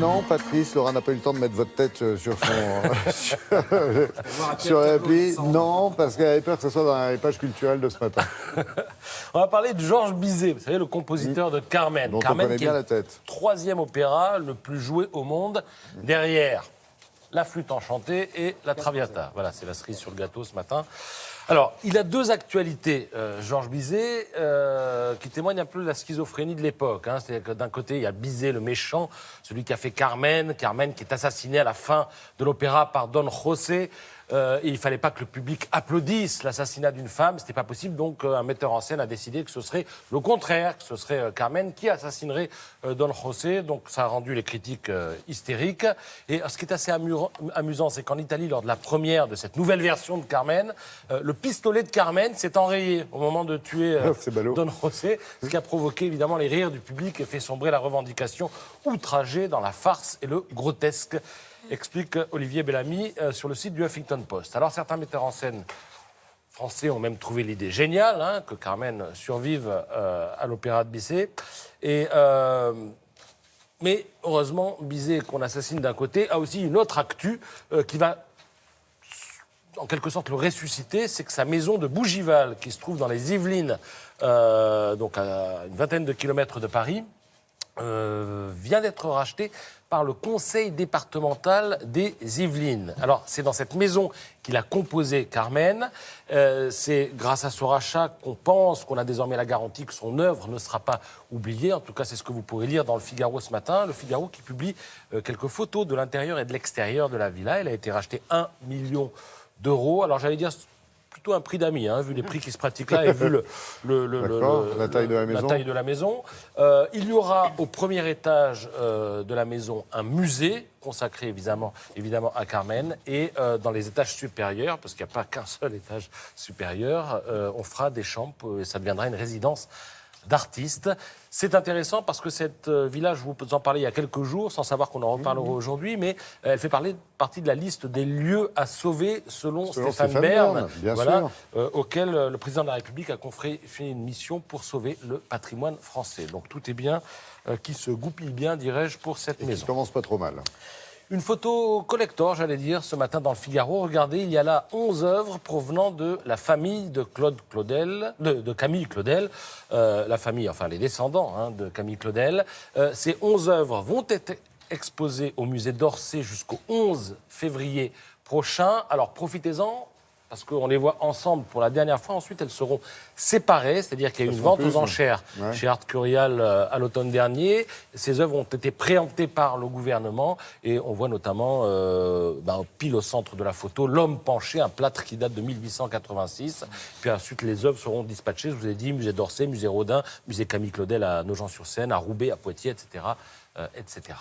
non, Patrice, Laura n'a pas eu le temps de mettre votre tête sur son... sur l'appli. Non, parce qu'elle avait peur que ce soit dans les pages culturelles de ce matin. On va parler de Georges Bizet, vous savez, le compositeur de Carmen. Dont Carmen on connaît qui bien est la tête. le troisième opéra le plus joué au monde, derrière la flûte enchantée et la Traviata. Voilà, c'est la cerise sur le gâteau ce matin. Alors, il a deux actualités, Georges Bizet, qui témoignent un peu de la schizophrénie de l'époque. Hein. C'est-à-dire que d'un côté, il y a Bizet, le méchant, celui qui a fait Carmen qui est assassiné à la fin de l'opéra par Don José. Et il ne fallait pas que le public applaudisse l'assassinat d'une femme, c'était pas possible, donc un metteur en scène a décidé que ce serait le contraire, que ce serait Carmen qui assassinerait Don José, donc ça a rendu les critiques hystériques. Et ce qui est assez amusant, c'est qu'en Italie, lors de la première de cette nouvelle version de Carmen, le pistolet de Carmen s'est enrayé au moment de tuer Don José, ce qui a provoqué évidemment les rires du public et fait sombrer la revendication outragée dans la farce et le grotesque, explique Olivier Bellamy sur le site du Huffington Post. Alors certains metteurs en scène français ont même trouvé l'idée géniale, hein, que Carmen survive à l'opéra de Bizet. Mais heureusement, Bizet, qu'on assassine d'un côté, a aussi une autre actu qui va en quelque sorte le ressusciter, c'est que sa maison de Bougival, qui se trouve dans les Yvelines, donc à une vingtaine de kilomètres de Paris, vient d'être racheté par le conseil départemental des Yvelines. Alors, c'est dans cette maison qu'il a composé Carmen. C'est grâce à ce rachat qu'on pense qu'on a désormais la garantie que son œuvre ne sera pas oubliée. En tout cas, c'est ce que vous pourrez lire dans Le Figaro ce matin. Le Figaro qui publie quelques photos de l'intérieur et de l'extérieur de la villa. Elle a été rachetée 1 million d'euros. Alors, j'allais dire... plutôt un prix d'amis, hein, vu les prix qui se pratiquent là et vu la taille de la maison. Il y aura au premier étage de la maison un musée consacré évidemment à Carmen et dans les étages supérieurs, parce qu'il n'y a pas qu'un seul étage supérieur, on fera des chambres et ça deviendra une résidence d'artistes. C'est intéressant parce que cette villa, je vous en parlais il y a quelques jours, sans savoir qu'on en reparlera aujourd'hui, mais elle fait partie de la liste des lieux à sauver selon Stéphane Bern, voilà, auquel le président de la République a confié une mission pour sauver le patrimoine français. Donc tout est bien, qui se goupille bien, dirais-je, pour cette maison. Ça commence pas trop mal. Une photo collector, j'allais dire, ce matin dans le Figaro. Regardez, il y a là 11 œuvres provenant de la famille de Camille Claudel. La famille, enfin les descendants de Camille Claudel. Ces 11 œuvres vont être exposées au musée d'Orsay jusqu'au 11 février prochain. Alors profitez-en, parce qu'on les voit ensemble pour la dernière fois. Ensuite, elles seront séparées, c'est-à-dire qu'il y a eu une vente aux enchères chez Art Curial à l'automne dernier. Ces œuvres ont été préemptées par le gouvernement et on voit notamment, pile au centre de la photo, L'homme penché, un plâtre qui date de 1886. Puis ensuite, les œuvres seront dispatchées, je vous ai dit, musée d'Orsay, musée Rodin, musée Camille Claudel à Nogent-sur-Seine, à Roubaix, à Poitiers, etc., etc.